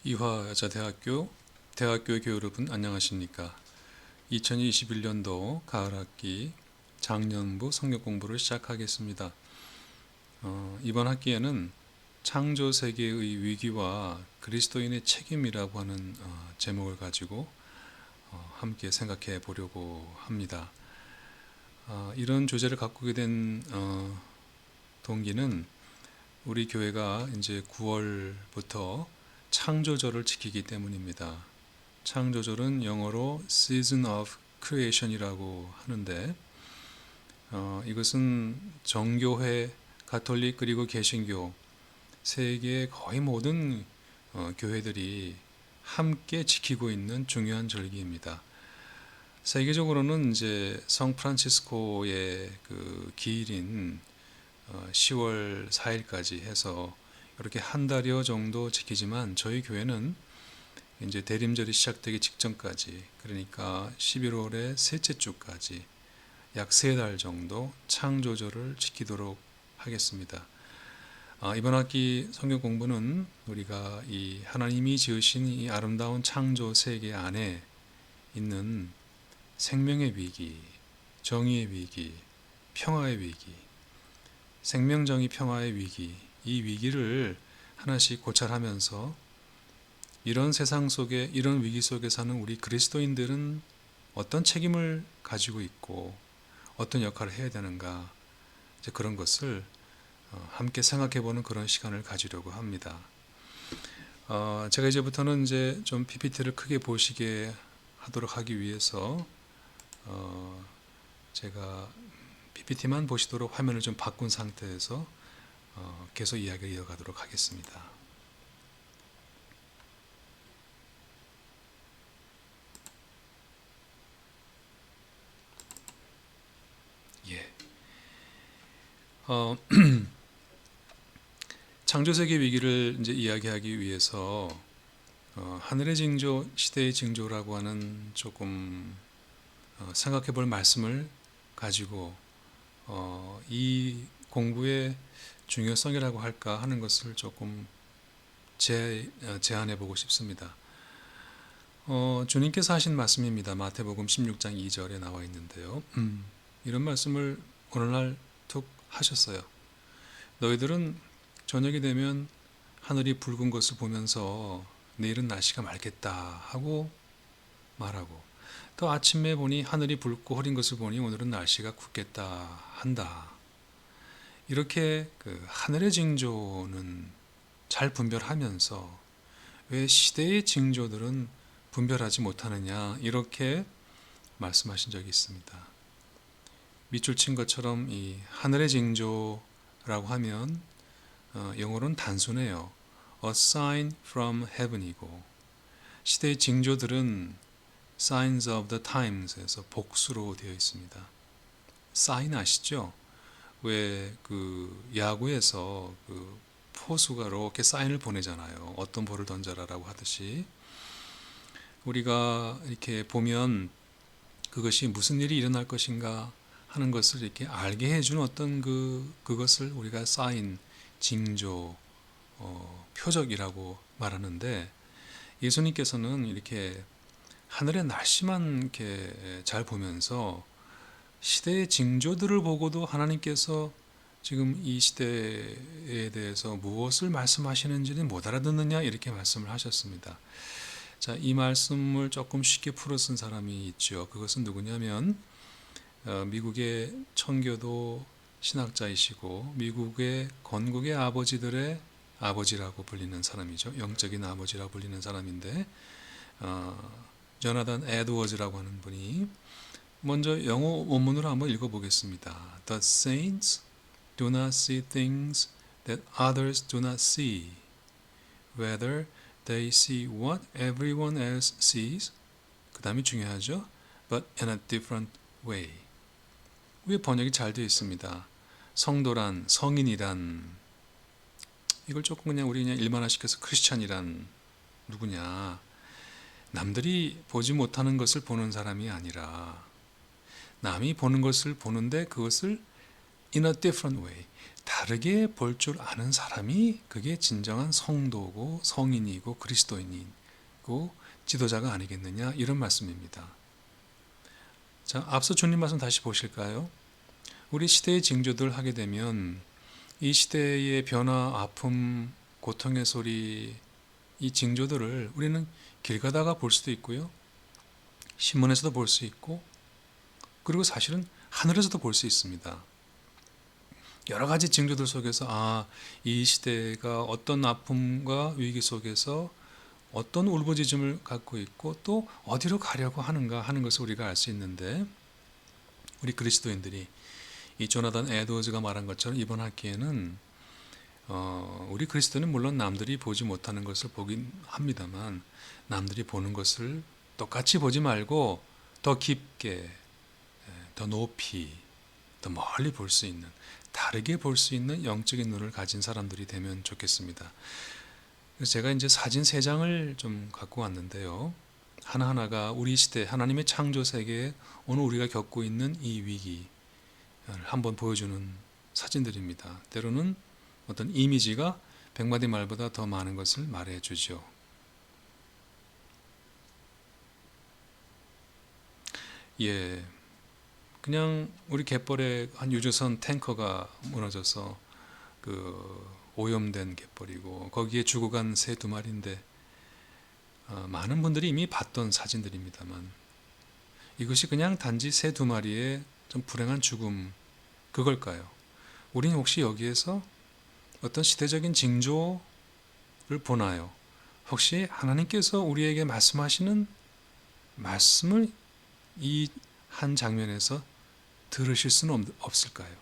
이화여자대학교 대학교 여러분 안녕하십니까? 2021년도 가을학기 작년부 성경 공부를 시작하겠습니다. 이번 학기에는 창조세계의 위기와 그리스도인의 책임이라고 하는 제목을 가지고 함께 생각해 보려고 합니다. 이런 주제를 갖고 오게 된 동기는 우리 교회가 이제 9월부터 창조절을 지키기 때문입니다. 창조절은 영어로 Season of Creation이라고 하는데 이것은 정교회, 가톨릭 그리고 개신교 세계의 거의 모든 교회들이 함께 지키고 있는 중요한 절기입니다. 세계적으로는 이제 성 프란치스코의 그 기일인 10월 4일까지 해서 이렇게 한 달여 정도 지키지만 저희 교회는 이제 대림절이 시작되기 직전까지 그러니까 11월의 셋째 주까지 약 3달 정도 창조절을 지키도록 하겠습니다. 이번 학기 성경 공부는 우리가 이 하나님이 지으신 이 아름다운 창조 세계 안에 있는 생명의 위기, 정의의 위기, 평화의 위기, 생명, 정의, 평화의 위기, 이 위기를 하나씩 고찰하면서 이런 세상 속에, 이런 위기 속에 사는 우리 그리스도인들은 어떤 책임을 가지고 있고 어떤 역할을 해야 되는가, 이제 그런 것을 함께 생각해보는 그런 시간을 가지려고 합니다. 제가 이제부터는 이제 좀 PPT를 크게 보시게 하도록 하기 위해서 제가 PPT만 보시도록 화면을 좀 바꾼 상태에서 계속 이야기를 이어가도록 하겠습니다. 예. 창조세계 위기를 이제 이야기하기 위해서 하늘의 징조, 시대의 징조라고 하는 조금 생각해 볼 말씀을 가지고 이 공부의 중요성이라고 할까 하는 것을 조금 제안해 보고 싶습니다. 주님께서 하신 말씀입니다. 마태복음 16장 2절에 나와 있는데요. 이런 말씀을 오늘날 툭 하셨어요. 너희들은 저녁이 되면 하늘이 붉은 것을 보면서 내일은 날씨가 맑겠다 하고 말하고 또 아침에 보니 하늘이 붉고 흐린 것을 보니 오늘은 날씨가 굳겠다 한다. 이렇게 그 하늘의 징조는 잘 분별하면서 왜 시대의 징조들은 분별하지 못하느냐 이렇게 말씀하신 적이 있습니다. 밑줄 친 것처럼 이 하늘의 징조라고 하면 영어로는 단순해요. A sign from heaven이고 시대의 징조들은 signs of the times에서 복수로 되어 있습니다. 사인 아시죠? 왜 그 야구에서 그 포수가 이렇게 사인을 보내잖아요. 어떤 볼을 던져라라고 하듯이 우리가 이렇게 보면 그것이 무슨 일이 일어날 것인가 하는 것을 이렇게 알게 해주는 어떤 그것을 우리가 사인, 징조, 표적이라고 말하는데 예수님께서는 이렇게 하늘의 날씨만 이렇게 잘 보면서 시대의 징조들을 보고도 하나님께서 지금 이 시대에 대해서 무엇을 말씀하시는지는 못 알아듣느냐 이렇게 말씀을 하셨습니다. 자, 이 말씀을 조금 쉽게 풀어 쓴 사람이 있죠. 그것은 누구냐면 미국의 청교도 신학자이시고 미국의 건국의 아버지들의 아버지라고 불리는 사람이죠. 영적인 아버지라고 불리는 사람인데 조나단 에드워즈라고 하는 분이 먼저 영어 원문으로 한번 읽어보겠습니다. The saints do not see things that others do not see, whether they see what everyone else sees. 그 다음이 중요하죠. But in a different way. 위에 번역이 잘 되어 있습니다. 성도란, 성인이란 이걸 조금 그냥 우리 그냥 일반화시켜서 크리스찬이란 누구냐? 남들이 보지 못하는 것을 보는 사람이 아니라 남이 보는 것을 보는데 그것을 in a different way. 다르게 볼 줄 아는 사람이 그게 진정한 성도고 성인이고 그리스도인이고 지도자가 아니겠느냐, 이런 말씀입니다. 자, 앞서 주님 말씀 다시 보실까요? 우리 시대의 징조들 하게 되면 이 시대의 변화, 아픔, 고통의 소리, 이 징조들을 우리는 길 가다가 볼 수도 있고요, 신문에서도 볼 수 있고, 그리고 사실은 하늘에서도 볼 수 있습니다. 여러 가지 징조들 속에서 이 시대가 어떤 아픔과 위기 속에서 어떤 울부짖음을 갖고 있고 또 어디로 가려고 하는가 하는 것을 우리가 알 수 있는데, 우리 그리스도인들이 이 조나단 에드워즈가 말한 것처럼 이번 학기에는 우리 그리스도는 물론 남들이 보지 못하는 것을 보긴 합니다만, 남들이 보는 것을 똑같이 보지 말고 더 깊게, 더 높이, 더 멀리 볼 수 있는, 다르게 볼 수 있는 영적인 눈을 가진 사람들이 되면 좋겠습니다. 그래서 제가 이제 사진 3장을 좀 갖고 왔는데요. 하나하나가 우리 시대 하나님의 창조 세계에 오늘 우리가 겪고 있는 이 위기를 한번 보여주는 사진들입니다. 때로는 어떤 이미지가 100마디 말보다 더 많은 것을 말해주죠. 예, 그냥 우리 갯벌에 한 유조선 탱커가 무너져서 오염된 갯벌이고 거기에 죽어간 새 2마리인데 많은 분들이 이미 봤던 사진들입니다만, 이것이 그냥 단지 새 2마리의 좀 불행한 죽음, 그걸까요? 우리는 혹시 여기에서 어떤 시대적인 징조를 보나요? 혹시 하나님께서 우리에게 말씀하시는 말씀을 이 한 장면에서 들으실 수는 없을까요?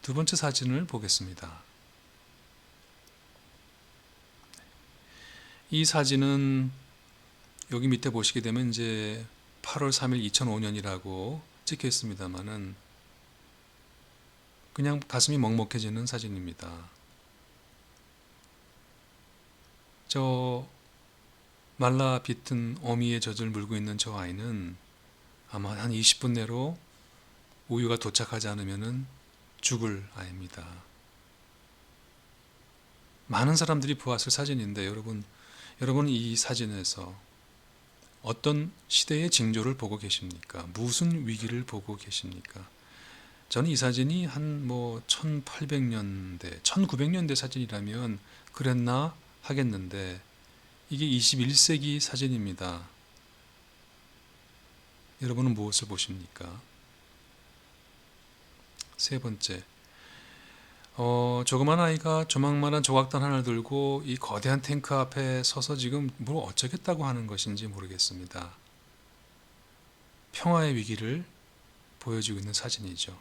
두 번째 사진을 보겠습니다. 이 사진은 여기 밑에 보시게 되면 이제 8월 3일 2005년이라고 찍혀 있습니다만은 그냥 가슴이 먹먹해지는 사진입니다. 저 말라 비튼 어미의 젖을 물고 있는 저 아이는 아마 한 20분 내로 우유가 도착하지 않으면 죽을 아이입니다. 많은 사람들이 보았을 사진인데 여러분 이 사진에서 어떤 시대의 징조를 보고 계십니까? 무슨 위기를 보고 계십니까? 저는 이 사진이 한 1800년대, 1900년대 사진이라면 그랬나 하겠는데 이게 21세기 사진입니다. 여러분은 무엇을 보십니까? 세 번째, 조그만 아이가 조망만한 조각단 하나를 들고 이 거대한 탱크 앞에 서서 지금 뭘 어쩌겠다고 하는 것인지 모르겠습니다. 평화의 위기를 보여주고 있는 사진이죠.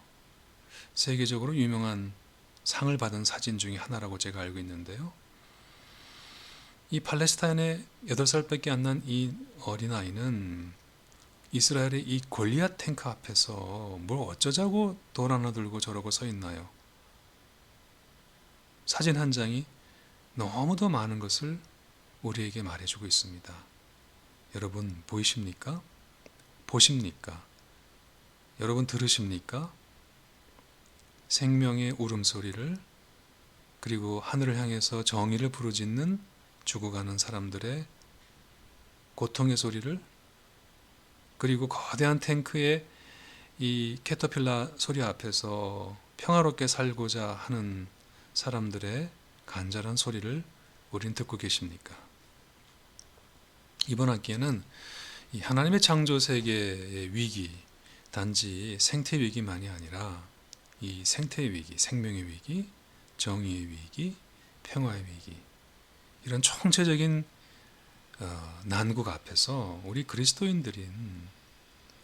세계적으로 유명한 상을 받은 사진 중에 하나라고 제가 알고 있는데요. 이 팔레스타인의 8살밖에 안 난 이 어린아이는 이스라엘의 이 골리앗 탱크 앞에서 뭘 어쩌자고 돌 하나 들고 저러고 서 있나요? 사진 한 장이 너무도 많은 것을 우리에게 말해주고 있습니다. 여러분 보이십니까? 보십니까? 여러분 들으십니까? 생명의 울음소리를, 그리고 하늘을 향해서 정의를 부르짖는 죽어가는 사람들의 고통의 소리를, 그리고 거대한 탱크의 이 캐터필라 소리 앞에서 평화롭게 살고자 하는 사람들의 간절한 소리를 우린 듣고 계십니까? 이번 학기에는 이 하나님의 창조 세계의 위기, 단지 생태 위기만이 아니라 이 생태의 위기, 생명의 위기, 정의의 위기, 평화의 위기, 이런 총체적인 난국 앞에서 우리 그리스도인들인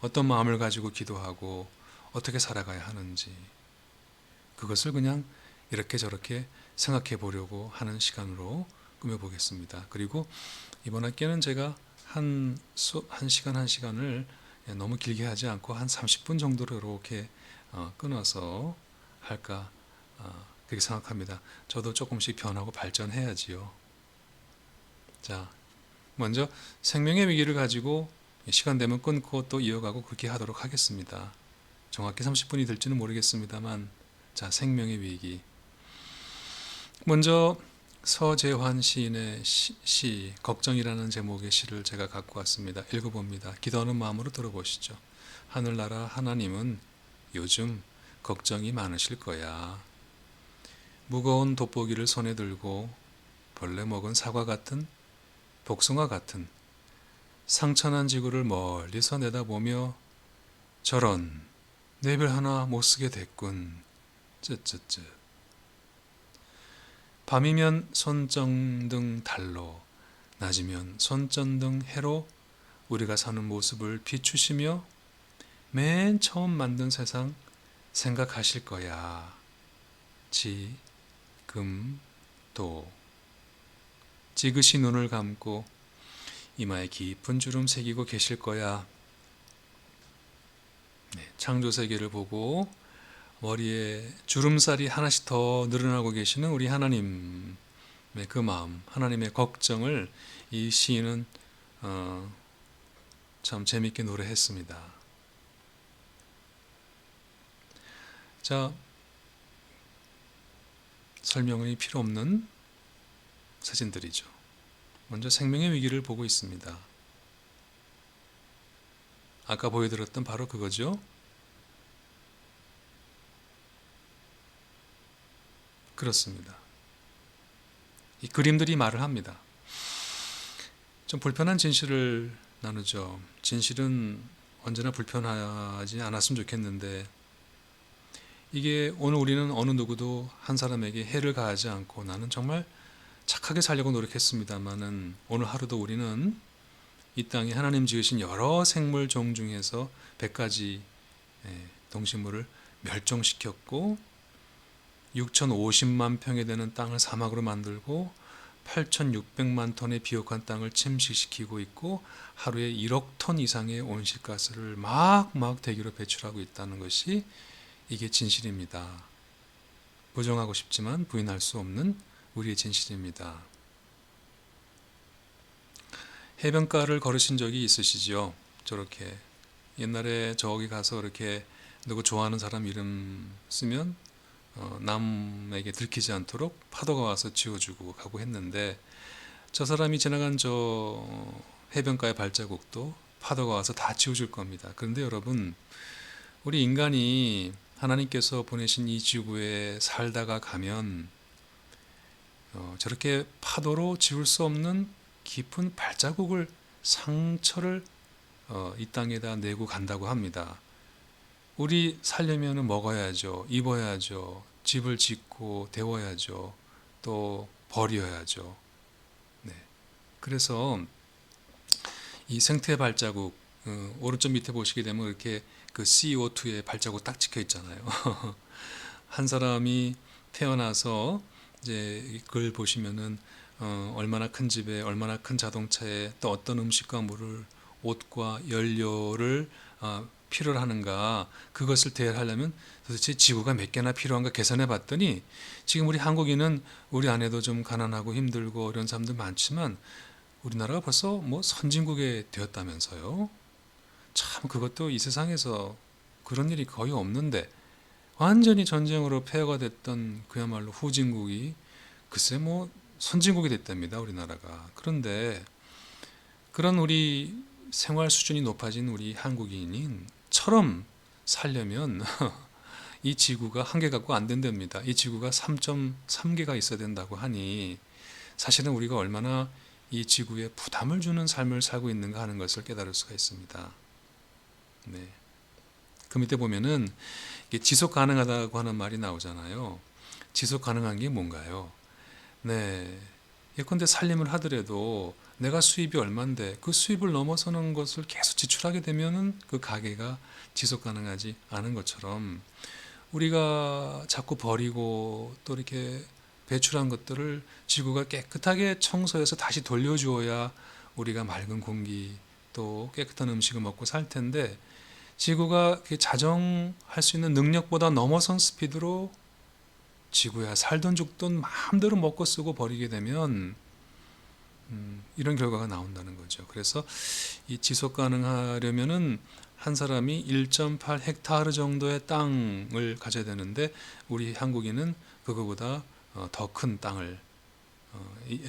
어떤 마음을 가지고 기도하고 어떻게 살아가야 하는지, 그것을 그냥 이렇게 저렇게 생각해 보려고 하는 시간으로 꾸며보겠습니다. 그리고 이번 학기에는 제가 한 시간 한 시간을 너무 길게 하지 않고 한 30분 정도로 이렇게 끊어서 할까 그렇게 생각합니다. 저도 조금씩 변하고 발전해야지요. 자, 먼저 생명의 위기를 가지고 시간 되면 끊고 또 이어가고 그렇게 하도록 하겠습니다. 정확히 30분이 될지는 모르겠습니다만, 자, 생명의 위기. 먼저 서재환 시인의 시 걱정이라는 제목의 시를 제가 갖고 왔습니다. 읽어봅니다. 기도하는 마음으로 들어보시죠. 하늘나라 하나님은 요즘 걱정이 많으실 거야. 무거운 돋보기를 손에 들고 벌레 먹은 사과 같은, 복숭아 같은 상처난 지구를 멀리서 내다보며 저런, 내 별 하나 못 쓰게 됐군. 쯧쯧쯧. 밤이면 손전등 달로, 낮이면 손전등 해로 우리가 사는 모습을 비추시며 맨 처음 만든 세상 생각하실 거야. 지, 금, 도. 지그시 눈을 감고 이마에 깊은 주름 새기고 계실 거야. 네, 창조 세계를 보고 머리에 주름살이 하나씩 더 늘어나고 계시는 우리 하나님의 그 마음, 하나님의 걱정을 이 시인은 참 재밌게 노래했습니다. 자, 설명이 필요 없는 사진들이죠. 먼저 생명의 위기를 보고 있습니다. 아까 보여드렸던 바로 그거죠. 그렇습니다. 이 그림들이 말을 합니다. 좀 불편한 진실을 나누죠. 진실은 언제나 불편하지 않았으면 좋겠는데, 이게 오늘 우리는 어느 누구도 한 사람에게 해를 가하지 않고 나는 정말 착하게 살려고 노력했습니다만은 오늘 하루도 우리는 이 땅에 하나님 지으신 여러 생물 종 중에서 100가지 동식물을 멸종시켰고 6,050만 평에 되는 땅을 사막으로 만들고 8,600만 톤의 비옥한 땅을 침식시키고 있고 하루에 1억 톤 이상의 온실가스를 막 대기로 배출하고 있다는 것이 이게 진실입니다. 부정하고 싶지만 부인할 수 없는 우리의 진실입니다. 해변가를 걸으신 적이 있으시죠? 저렇게 옛날에 저기 가서 이렇게 누구 좋아하는 사람 이름 쓰면 남에게 들키지 않도록 파도가 와서 지워주고 가고 했는데 저 사람이 지나간 저 해변가의 발자국도 파도가 와서 다 지워줄 겁니다. 그런데 여러분, 우리 인간이 하나님께서 보내신 이 지구에 살다가 가면 저렇게 파도로 지울 수 없는 깊은 발자국을, 상처를 이 땅에다 내고 간다고 합니다. 우리 살려면 먹어야죠. 입어야죠. 집을 짓고 데워야죠. 또 버려야죠. 네. 그래서 이 생태 발자국, 오른쪽 밑에 보시게 되면 이렇게 그 CO2의 발자국 딱 찍혀 있잖아요. 한 사람이 태어나서 이제 그걸 보시면은 얼마나 큰 집에, 얼마나 큰 자동차에, 또 어떤 음식과 물을, 옷과 연료를 필요로 하는가, 그것을 대하려면 도대체 지구가 몇 개나 필요한가 계산해 봤더니 지금 우리 한국인은 우리 안에도 좀 가난하고 힘들고 이런 사람들 많지만 우리나라가 벌써 뭐 선진국에 되었다면서요. 참 그것도 이 세상에서 그런 일이 거의 없는데 완전히 전쟁으로 폐허가 됐던 그야말로 후진국이 글쎄 뭐 선진국이 됐답니다, 우리나라가. 그런데 그런 우리 생활 수준이 높아진 우리 한국인처럼 살려면 이 지구가 한 개 갖고 안 된답니다. 이 지구가 3.3개가 있어야 된다고 하니 사실은 우리가 얼마나 이 지구에 부담을 주는 삶을 살고 있는가 하는 것을 깨달을 수가 있습니다. 네. 그 밑에 보면은 지속 가능하다고 하는 말이 나오잖아요. 지속 가능한 게 뭔가요? 네. 예컨대 살림을 하더라도 내가 수입이 얼만데 그 수입을 넘어서는 것을 계속 지출하게 되면은 그 가게가 지속 가능하지 않은 것처럼 우리가 자꾸 버리고 또 이렇게 배출한 것들을 지구가 깨끗하게 청소해서 다시 돌려주어야 우리가 맑은 공기 또 깨끗한 음식을 먹고 살 텐데 지구가 자정할 수 있는 능력보다 넘어선 스피드로 지구야 살던 죽던 마음대로 먹고 쓰고 버리게 되면 이런 결과가 나온다는 거죠. 그래서 이 지속 가능하려면은 한 사람이 1.8 헥타르 정도의 땅을 가져야 되는데 우리 한국인은 그거보다 더 큰 땅을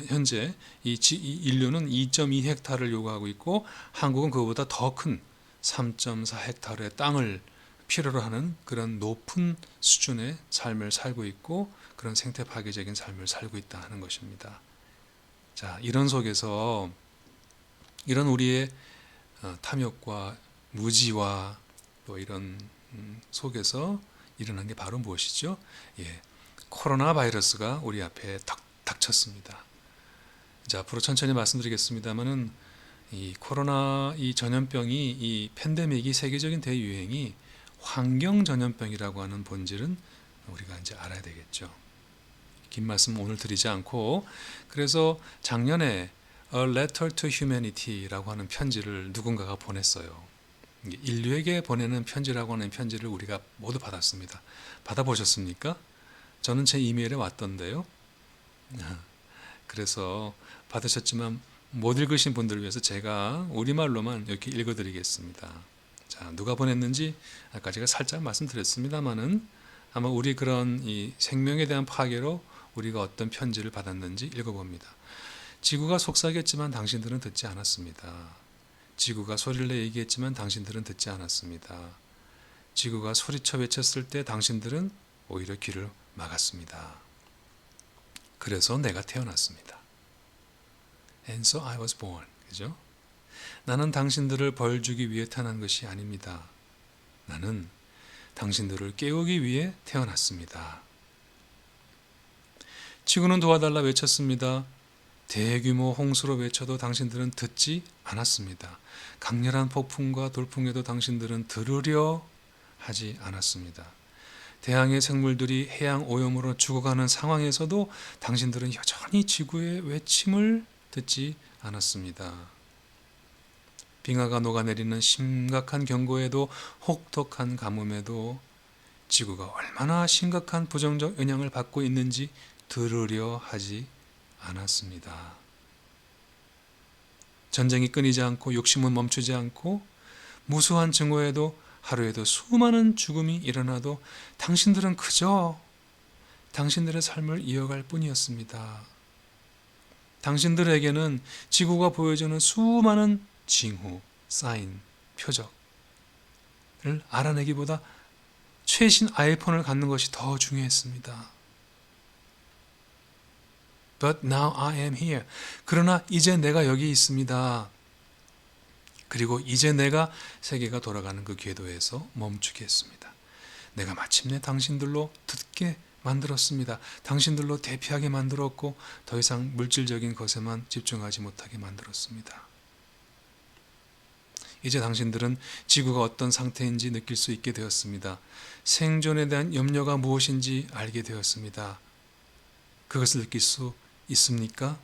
현재 이 인류는 2.2 헥타르를 요구하고 있고 한국은 그거보다 더 큰 3.4 헥타르의 땅을 필요로 하는 그런 높은 수준의 삶을 살고 있고 그런 생태 파괴적인 삶을 살고 있다 하는 것입니다. 자, 이런 속에서 이런 우리의 탐욕과 무지와 또 이런 속에서 일어난 게 바로 무엇이죠? 예, 코로나 바이러스가 우리 앞에 닥쳤습니다. 자, 앞으로 천천히 말씀드리겠습니다만은 이 코로나 이 전염병이 이 팬데믹이 세계적인 대유행이 환경 전염병이라고 하는 본질은 우리가 이제 알아야 되겠죠. 긴 말씀 오늘 드리지 않고 그래서 작년에 A Letter to Humanity라고 하는 편지를 누군가가 보냈어요. 인류에게 보내는 편지라고 하는 편지를 우리가 모두 받았습니다. 받아보셨습니까? 저는 제 이메일에 왔던데요. 그래서 받으셨지만 못 읽으신 분들을 위해서 제가 우리말로만 이렇게 읽어드리겠습니다. 자, 누가 보냈는지 아까 제가 살짝 말씀드렸습니다만은 아마 우리 그런 이 생명에 대한 파괴로 우리가 어떤 편지를 받았는지 읽어봅니다. 지구가 속삭였지만 당신들은 듣지 않았습니다. 지구가 소리를 내 얘기했지만 당신들은 듣지 않았습니다. 지구가 소리쳐 외쳤을 때 당신들은 오히려 귀를 막았습니다. 그래서 내가 태어났습니다. And so I was born. 그죠? 나는 당신들을 벌 주기 위해 태어난 것이 아닙니다. 나는 당신들을 깨우기 위해 태어났습니다. 지구는 도와달라 외쳤습니다. 대규모 홍수로 외쳐도 당신들은 듣지 않았습니다. 강렬한 폭풍과 돌풍에도 당신들은 들으려 하지 않았습니다. 대양의 생물들이 해양 오염으로 죽어가는 상황에서도 당신들은 여전히 지구의 외침을 듣지 않았습니다. 빙하가 녹아내리는 심각한 경고에도 혹독한 가뭄에도 지구가 얼마나 심각한 부정적 영향을 받고 있는지 들으려 하지 않았습니다. 전쟁이 끊이지 않고 욕심은 멈추지 않고 무수한 증오에도 하루에도 수많은 죽음이 일어나도 당신들은 그저 당신들의 삶을 이어갈 뿐이었습니다. 당신들에게는 지구가 보여주는 수많은 징후, 사인, 표적을 알아내기보다 최신 아이폰을 갖는 것이 더 중요했습니다. But now I am here. 그러나 이제 내가 여기 있습니다. 그리고 이제 내가 세계가 돌아가는 그 궤도에서 멈추겠습니다. 내가 마침내 당신들로 듣게 만들었습니다. 당신들로 대피하게 만들었고 더 이상 물질적인 것에만 집중하지 못하게 만들었습니다. 이제 당신들은 지구가 어떤 상태인지 느낄 수 있게 되었습니다. 생존에 대한 염려가 무엇인지 알게 되었습니다. 그것을 느낄 수 있습니까?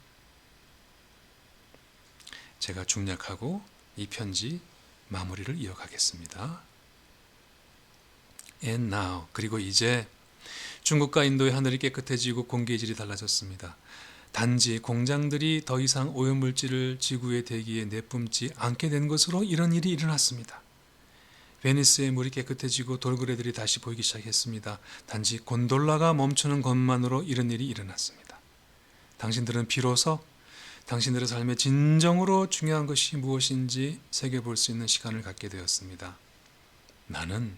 제가 중략하고 이 편지 마무리를 이어가겠습니다. And now, 그리고 이제 중국과 인도의 하늘이 깨끗해지고 공기의 질이 달라졌습니다. 단지 공장들이 더 이상 오염물질을 지구의 대기에 내뿜지 않게 된 것으로 이런 일이 일어났습니다. 베니스의 물이 깨끗해지고 돌고래들이 다시 보이기 시작했습니다. 단지 곤돌라가 멈추는 것만으로 이런 일이 일어났습니다. 당신들은 비로소 당신들의 삶에 진정으로 중요한 것이 무엇인지 새겨볼 수 있는 시간을 갖게 되었습니다. 나는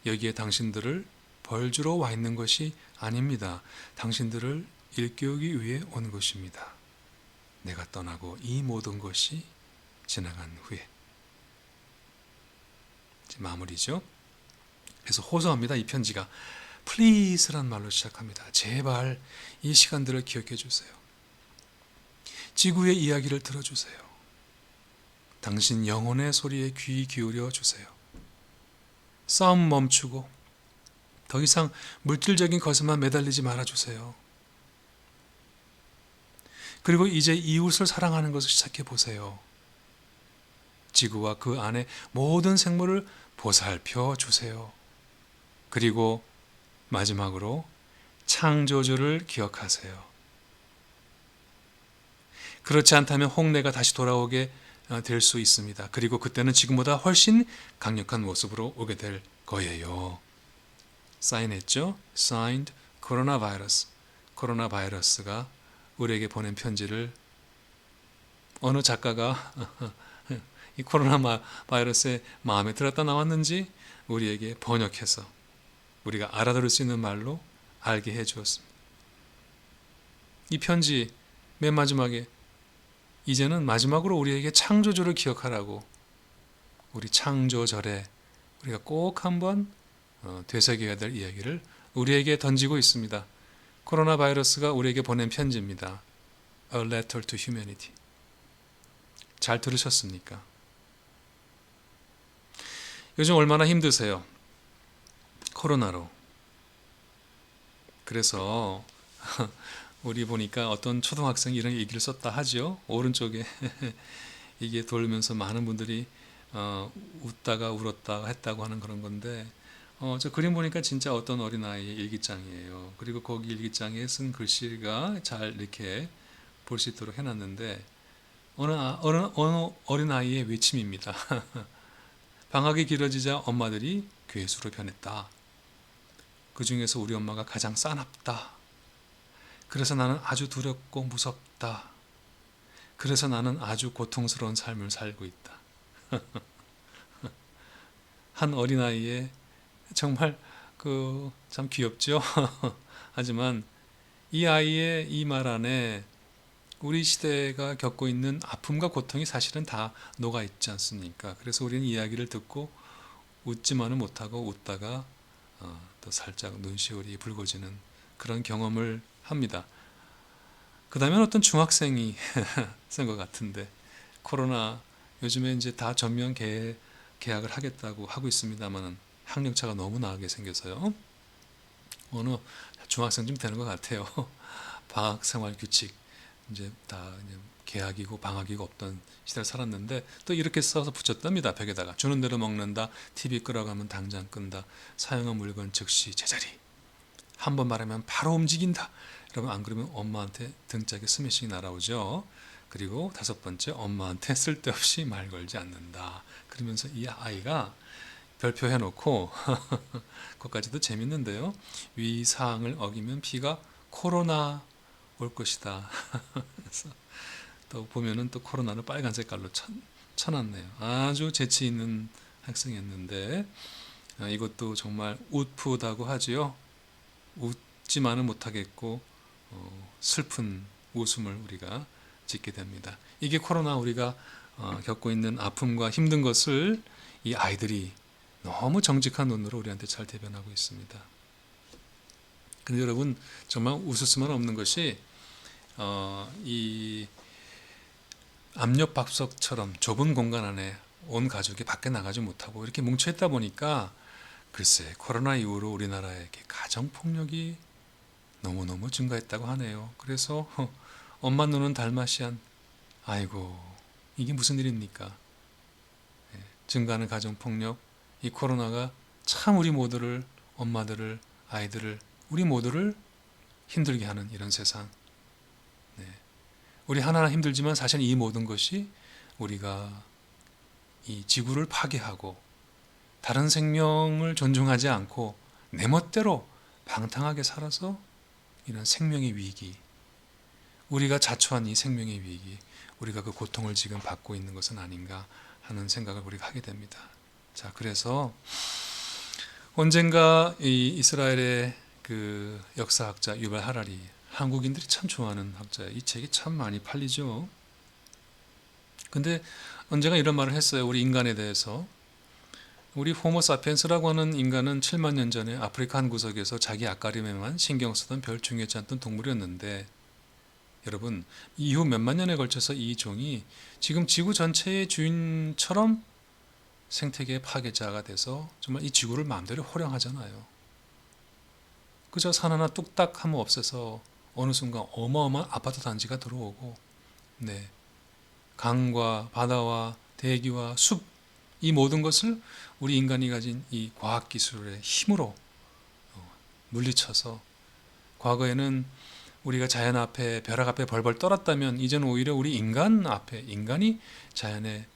여기에 당신들을 벌주러 와 있는 것이 아닙니다. 당신들을 일깨우기 위해 온 것입니다. 내가 떠나고 이 모든 것이 지나간 후에. 마무리죠. 그래서 호소합니다. 이 편지가 Please란 말로 시작합니다. 제발 이 시간들을 기억해 주세요. 지구의 이야기를 들어주세요. 당신 영혼의 소리에 귀 기울여 주세요. 싸움 멈추고 더 이상 물질적인 것에만 매달리지 말아주세요. 그리고 이제 이웃을 사랑하는 것을 시작해 보세요. 지구와 그 안에 모든 생물을 보살펴 주세요. 그리고 마지막으로 창조주를 기억하세요. 그렇지 않다면 홍래가 다시 돌아오게 될 수 있습니다. 그리고 그때는 지금보다 훨씬 강력한 모습으로 오게 될 거예요. 사인했죠? Signed 코로나 바이러스. 코로나 바이러스가 우리에게 보낸 편지를 어느 작가가 이 코로나 바이러스의 마음에 들었다 나왔는지 우리에게 번역해서 우리가 알아들을 수 있는 말로 알게 해 주었습니다. 이 편지 맨 마지막에 이제는 마지막으로 우리에게 창조주를 기억하라고 우리 창조절에 우리가 꼭 한번 되새겨야 될 이야기를 우리에게 던지고 있습니다. 코로나 바이러스가 우리에게 보낸 편지입니다. A letter to humanity. 잘 들으셨습니까? 요즘 얼마나 힘드세요? 코로나로. 그래서 우리 보니까 어떤 초등학생이 이런 얘기를 썼다 하죠. 오른쪽에 이게 돌면서 많은 분들이 웃다가 울었다 했다고 하는 그런 건데 저 그림 보니까 진짜 어떤 어린아이의 일기장이에요. 그리고 거기 일기장에 쓴 글씨가 잘 이렇게 볼 수 있도록 해놨는데 어느 어린아이의 외침입니다. 방학이 길어지자 엄마들이 괴수로 변했다. 그 중에서 우리 엄마가 가장 싸납다. 그래서 나는 아주 두렵고 무섭다. 그래서 나는 아주 고통스러운 삶을 살고 있다. 한 어린아이의 정말 참 귀엽죠? 하지만 이 아이의 이 말 안에 우리 시대가 겪고 있는 아픔과 고통이 사실은 다 녹아 있지 않습니까? 그래서 우리는 이야기를 듣고 웃지만은 못하고 웃다가 또 살짝 눈시울이 붉어지는 그런 경험을 합니다. 그 다음에 어떤 중학생이 쓴 것 같은데 코로나 요즘에 이제 다 전면 개학을 하겠다고 하고 있습니다만은 학력차가 너무 나게 생겨서요. 어느 중학생쯤 되는 것 같아요. 방학 생활 규칙 이제 다 이제 개학이고 방학이고 없던 시대를 살았는데 또 이렇게 써서 붙였답니다. 벽에다가 주는 대로 먹는다. TV 끄라고 당장 끈다. 사용한 물건 즉시 제자리. 한 번 말하면 바로 움직인다. 여러분 안 그러면 엄마한테 등짝에 스매싱이 날아오죠. 그리고 5번째 엄마한테 쓸데없이 말 걸지 않는다. 그러면서 이 아이가 별표 해놓고 그것까지도 재밌는데요. 위 사항을 어기면 비가 코로나 올 것이다. 그래서 또 보면은 또 코로나를 빨간 색깔로 쳐놨네요. 아주 재치 있는 학생이었는데 이것도 정말 웃프다고 하지요. 웃지만은 못하겠고 슬픈 웃음을 우리가 짓게 됩니다. 이게 코로나 우리가 겪고 있는 아픔과 힘든 것을 이 아이들이 너무 정직한 눈으로 우리한테 잘 대변하고 있습니다. 근데 여러분 정말 웃을 수만 없는 것이 이 압력밥솥처럼 좁은 공간 안에 온 가족이 밖에 나가지 못하고 이렇게 뭉쳐있다 보니까 글쎄 코로나 이후로 우리나라에 가정폭력이 너무너무 증가했다고 하네요. 그래서 엄마 눈은 달마시안. 아이고 이게 무슨 일입니까? 증가하는 가정폭력, 이 코로나가 참 우리 모두를 엄마들을 아이들을 우리 모두를 힘들게 하는 이런 세상. 우리 하나하나 힘들지만 사실 이 모든 것이 우리가 이 지구를 파괴하고 다른 생명을 존중하지 않고 내 멋대로 방탕하게 살아서 이런 생명의 위기, 우리가 자초한 이 생명의 위기, 우리가 그 고통을 지금 받고 있는 것은 아닌가 하는 생각을 우리가 하게 됩니다. 자, 그래서 언젠가 이 이스라엘의 그 역사학자 유발 하라리, 한국인들이 참 좋아하는 학자예요. 이 책이 참 많이 팔리죠. 근데 언젠가 이런 말을 했어요. 우리 인간에 대해서. 우리 호모사피엔스라고 하는 인간은 7만 년 전에 아프리카 한 구석에서 자기 앞가림에만 신경 쓰던 별 중요하지 않던 동물이었는데 여러분 이후 몇만 년에 걸쳐서 이 종이 지금 지구 전체의 주인처럼 생태계 파괴자가 돼서 정말 이 지구를 마음대로 호령하잖아요. 그저 산 하나 뚝딱 하면 없애서 어느 순간 어마어마한 아파트 단지가 들어오고 강과 바다와 대기와 숲 이 모든 것을 우리 인간이 가진 이 과학기술의 힘으로 물리쳐서 과거에는 우리가 자연 앞에 벼락 앞에 벌벌 떨었다면 이제는 오히려 우리 인간 앞에 인간이 자연의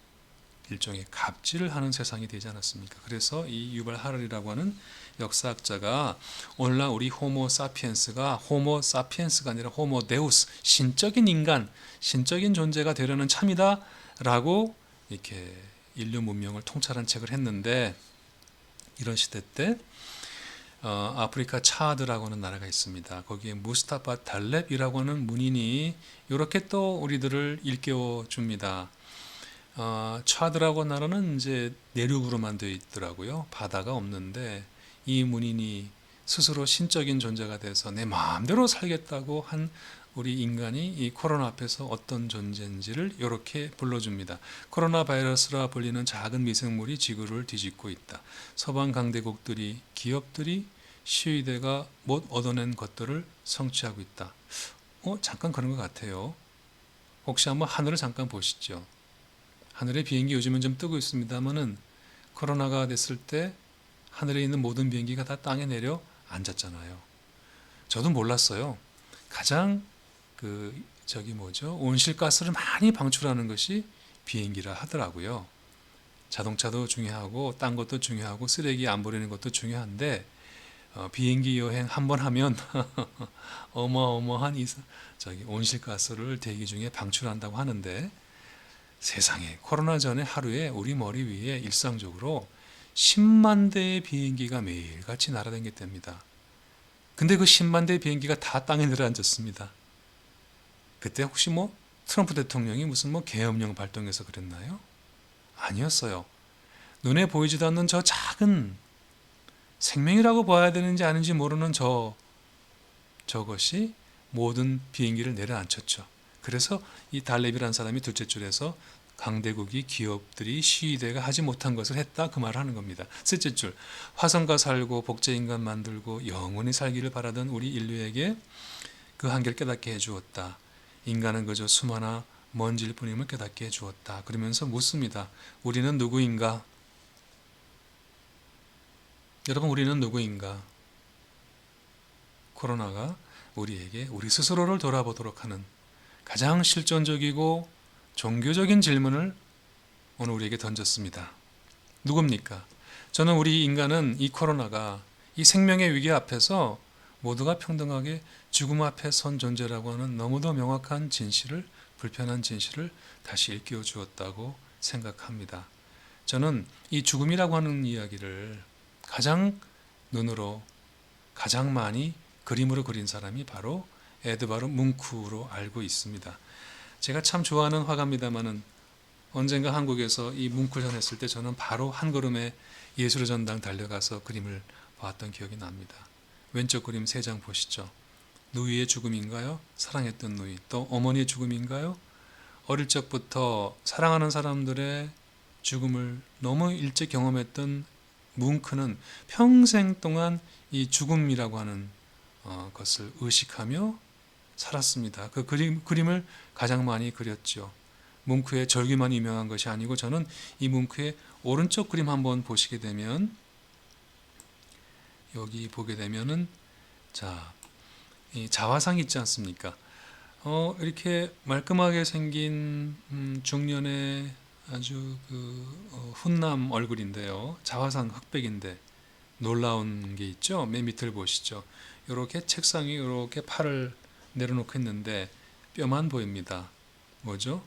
일종의 갑질을 하는 세상이 되지 않았습니까? 그래서 이 유발 하랄이라고 하는 역사학자가 오늘날 우리 호모 사피엔스가 호모 사피엔스가 아니라 호모 데우스, 신적인 인간, 신적인 존재가 되려는 참이다라고 이렇게 인류 문명을 통찰한 책을 했는데, 이런 시대 때 아프리카 차드라고 하는 나라가 있습니다. 거기에 무스타파 달렙이라고 하는 문인이 이렇게 또 우리들을 일깨워 줍니다. 차드라고 하는 나라는 이제 내륙으로만 되어 있더라고요. 바다가 없는데 이 문인이 스스로 신적인 존재가 돼서 내 마음대로 살겠다고 한 우리 인간이 이 코로나 앞에서 어떤 존재인지를 이렇게 불러줍니다. 코로나 바이러스라 불리는 작은 미생물이 지구를 뒤집고 있다. 서방 강대국들이, 기업들이, 시위대가 못 얻어낸 것들을 성취하고 있다. 잠깐 그런 것 같아요. 혹시 한번 하늘을 잠깐 보시죠. 하늘에 비행기 요즘은 좀 뜨고 있습니다만은 코로나가 됐을 때 하늘에 있는 모든 비행기가 다 땅에 내려 앉았잖아요. 저도 몰랐어요. 가장 온실가스를 많이 방출하는 것이 비행기라 하더라고요. 자동차도 중요하고 딴 것도 중요하고 쓰레기 안 버리는 것도 중요한데 비행기 여행 한번 하면 어마어마한 온실가스를 대기 중에 방출한다고 하는데, 세상에 코로나 전에 하루에 우리 머리 위에 일상적으로 10만 대의 비행기가 매일같이 날아다녔답니다. 근데 그 10만 대의 비행기가 다 땅에 내려앉았습니다. 그때 혹시 트럼프 대통령이 무슨 계엄령 발동해서 그랬나요? 아니었어요. 눈에 보이지도 않는 저 작은 생명이라고 봐야 되는지 아닌지 모르는 저것이 모든 비행기를 내려앉혔죠. 그래서 이 달렙이라는 사람이 둘째 줄에서 강대국이, 기업들이, 시위대가 하지 못한 것을 했다, 그 말을 하는 겁니다. 셋째 줄, 화성가 살고 복제인간 만들고 영원히 살기를 바라던 우리 인류에게 그 한계를 깨닫게 해주었다. 인간은 그저 수많아 먼지일 뿐임을 깨닫게 해주었다. 그러면서 묻습니다. 우리는 누구인가? 여러분, 우리는 누구인가? 코로나가 우리에게 우리 스스로를 돌아보도록 하는 가장 실존적이고 종교적인 질문을 오늘 우리에게 던졌습니다. 누굽니까? 저는 우리 인간은 이 코로나가, 이 생명의 위기 앞에서 모두가 평등하게 죽음 앞에 선 존재라고 하는 너무도 명확한 진실을, 불편한 진실을 다시 일깨워 주었다고 생각합니다. 저는 이 죽음이라고 하는 이야기를 가장 눈으로 가장 많이 그림으로 그린 사람이 바로 에드바르 뭉크로 알고 있습니다. 제가 참 좋아하는 화가입니다마는 언젠가 한국에서 이 뭉크를 전했을 때 저는 바로 한 걸음에 예술의 전당 달려가서 그림을 봤던 기억이 납니다. 왼쪽 그림 3장 보시죠. 누이의 죽음인가요? 사랑했던 누이. 또 어머니의 죽음인가요? 어릴 적부터 사랑하는 사람들의 죽음을 너무 일찍 경험했던 뭉크는 평생 동안 이 죽음이라고 하는 것을 의식하며 살았습니다. 그 그림을 가장 많이 그렸죠. 뭉크의 절규만 유명한 것이 아니고, 저는 이 뭉크의 오른쪽 그림 한번 보시게 되면, 여기 보게 되면은 이 자화상 있지 않습니까? 이렇게 말끔하게 생긴 중년의 아주 훈남 얼굴인데요. 자화상 흑백인데 놀라운 게 있죠. 맨 밑을 보시죠. 이렇게 책상 위에 이렇게 팔을 내려놓고 있는데 뼈만 보입니다. 뭐죠?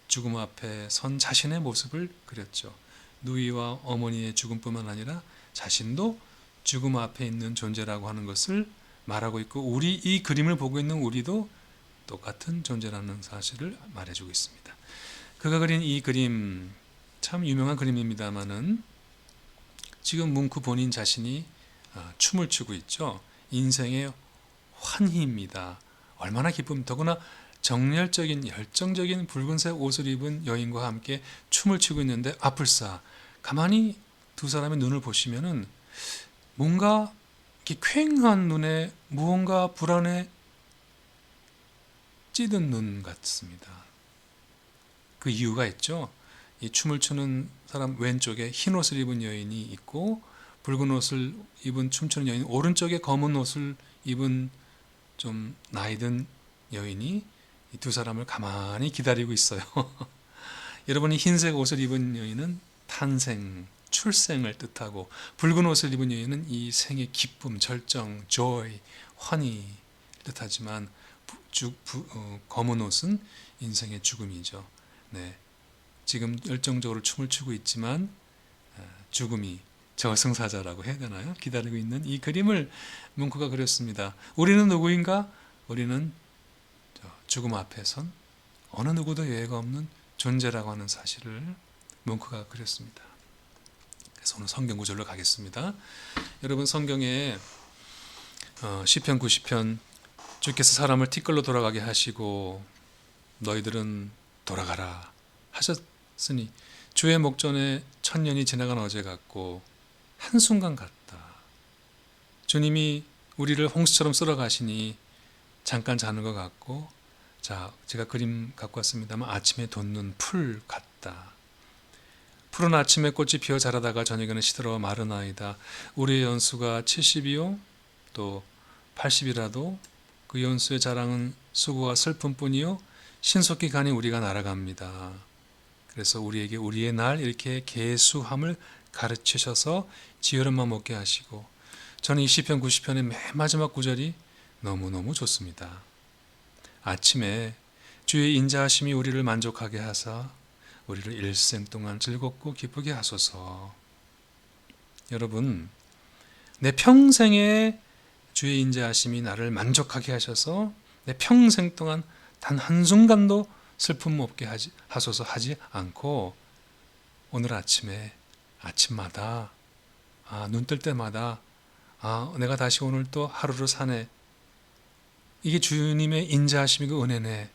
죽음 앞에 선 자신의 모습을 그렸죠. 누이와 어머니의 죽음뿐만 아니라 자신도 죽음 앞에 있는 존재라고 하는 것을 말하고 있고, 이 그림을 보고 있는 우리도 똑같은 존재라는 사실을 말해주고 있습니다. 그가 그린 이 그림 참 유명한 그림입니다만은 지금 뭉크 본인 자신이 춤을 추고 있죠. 인생의 환희입니다. 얼마나 기쁨, 더구나 정열적인 열정적인 붉은색 옷을 입은 여인과 함께 춤을 추고 있는데, 아플싸 가만히 두 사람의 눈을 보시면은 뭔가 이렇게 퀭한 눈에 무언가 불안에 찌든 눈 같습니다. 그 이유가 있죠. 이 춤을 추는 사람 왼쪽에 흰 옷을 입은 여인이 있고, 붉은 옷을 입은 춤추는 여인 오른쪽에 검은 옷을 입은 좀 나이 든 여인이 이 두 사람을 가만히 기다리고 있어요. 여러분이 흰색 옷을 입은 여인은 탄생, 출생을 뜻하고, 붉은 옷을 입은 여인은 이 생의 기쁨, 절정, joy, 환희 뜻하지만, 검은 옷은 인생의 죽음이죠. 네, 지금 열정적으로 춤을 추고 있지만 죽음이 저승사자라고 해야 되나요? 기다리고 있는 이 그림을 뭉크가 그렸습니다. 우리는 누구인가? 우리는 죽음 앞에 선 어느 누구도 예외가 없는 존재라고 하는 사실을 뭉크가 그렸습니다. 그래서 오늘 성경 구절로 가겠습니다. 여러분, 성경에 시편 90편, 주께서 사람을 티끌로 돌아가게 하시고 너희들은 돌아가라 하셨으니 주의 목전에 천년이 지나간 어제 같고 한순간 같다. 주님이 우리를 홍수처럼 쓸어 가시니 잠깐 자는 것 같고, 자, 제가 그림 갖고 왔습니다만 아침에 돋는 풀 같다. 푸른 아침에 꽃이 피어 자라다가 저녁에는 시들어 마르나이다. 우리의 연수가 70이요 또 80이라도 그 연수의 자랑은 수고와 슬픔뿐이요 신속히 가니 우리가 날아갑니다. 그래서 우리에게 우리의 날 이렇게 계수함을 가르치셔서 지혜로만 먹게 하시고, 저는 이 시편 90편의 맨 마지막 구절이 너무너무 좋습니다. 아침에 주의 인자하심이 우리를 만족하게 하사 우리를 일생 동안 즐겁고 기쁘게 하소서. 여러분, 내 평생에 주의 인자하심이 나를 만족하게 하셔서 내 평생 동안 단 한순간도 슬픔 없게 하소서 하지 않고, 오늘 아침에 아침마다 눈 뜰 때마다 내가 다시 오늘 또 하루를 사네, 이게 주님의 인자하심이고 은혜네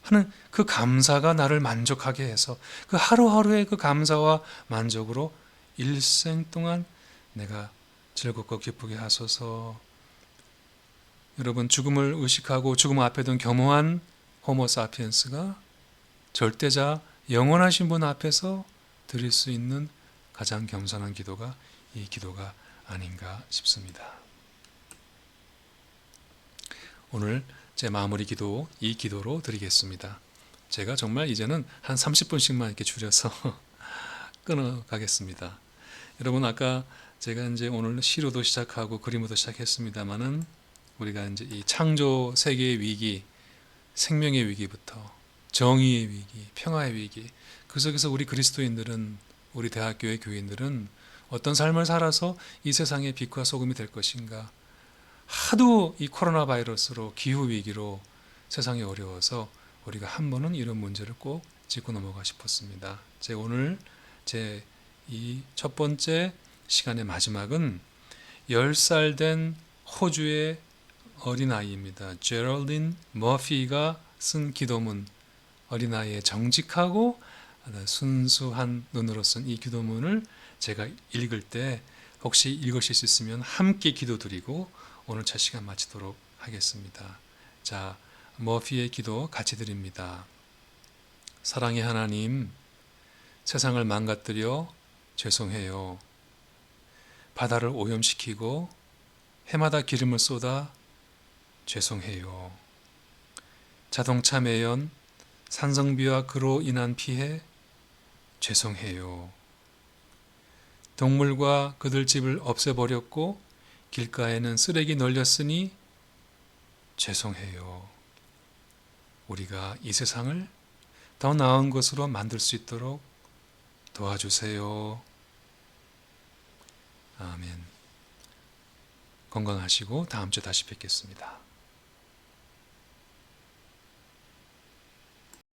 하는 그 감사가 나를 만족하게 해서 그 하루하루의 그 감사와 만족으로 일생 동안 내가 즐겁고 기쁘게 하소서. 여러분, 죽음을 의식하고 죽음 앞에 둔 겸허한 호모사피엔스가 절대자 영원하신 분 앞에서 드릴 수 있는 가장 겸손한 기도가 이 기도가 아닌가 싶습니다. 오늘 제 마무리 기도, 이 기도로 드리겠습니다. 제가 정말 이제는 한 30분씩만 이렇게 줄여서 끊어가겠습니다. 여러분, 아까 제가 이제 오늘 시로도 시작하고 그림으로도 시작했습니다만은 우리가 이제 이 창조 세계의 위기, 생명의 위기부터 정의의 위기, 평화의 위기, 그 속에서 우리 그리스도인들은, 우리 대학교의 교인들은 어떤 삶을 살아서 이 세상의 빛과 소금이 될 것인가. 하도 이 코로나 바이러스로, 기후 위기로 세상이 어려워서 우리가 한 번은 이런 문제를 꼭 짚고 넘어가 싶었습니다. 오늘 제 이 첫 번째 시간의 마지막은 10살 된 호주의 어린아이입니다. 제럴린 머피가 쓴 기도문, 어린아이의 정직하고 순수한 눈으로 쓴 이 기도문을 제가 읽을 때 혹시 읽으실 수 있으면 함께 기도드리고 오늘 첫 시간 마치도록 하겠습니다. 자, 머피의 기도 같이 드립니다. 사랑의 하나님, 세상을 망가뜨려 죄송해요. 바다를 오염시키고 해마다 기름을 쏟아 죄송해요. 자동차 매연, 산성비와 그로 인한 피해 죄송해요. 동물과 그들 집을 없애버렸고 길가에는 쓰레기 널렸으니 죄송해요. 우리가 이 세상을 더 나은 것으로 만들 수 있도록 도와주세요. 아멘. 건강하시고 다음 주에 다시 뵙겠습니다.